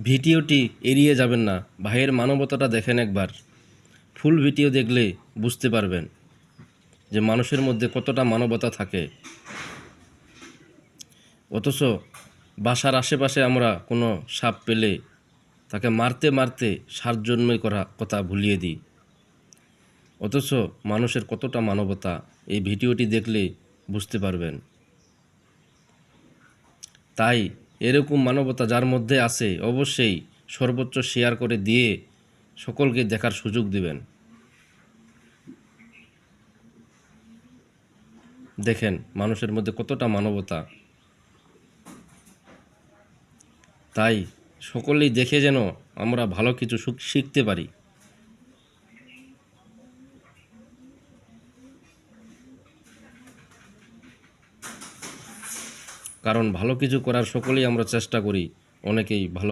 ভিডিওটি এড়িয়ে যাবেন না। ভাইয়ের মানবতাটা দেখেন একবার। ফুল ভিডিও দেখলে বুঝতে পারবেন যে মানুষের মধ্যে কতটা মানবতা থাকে। অথচ বাসার আশেপাশে আমরা কোনো সাপ পেলে তাকে মারতে মারতে সাত জন্মে করা কথা ভুলিয়ে দিই। অথচ মানুষের কতটা মানবতা এই ভিডিওটি দেখলে বুঝতে পারবেন। তাই এরকম মানবতা যার মধ্যে আছে অবশ্যই সর্বোচ্চ শেয়ার করে দিয়ে সকলকে দেখার সুযোগ দিবেন। দেখেন মানুষের মধ্যে কতটা মানবতা। তাই সকলেই দেখে যেন আমরা ভালো কিছু শিখতে পারি। কারণ ভালো কিছু করার সকলেই আমরা চেষ্টা করি, অনেকেই ভালো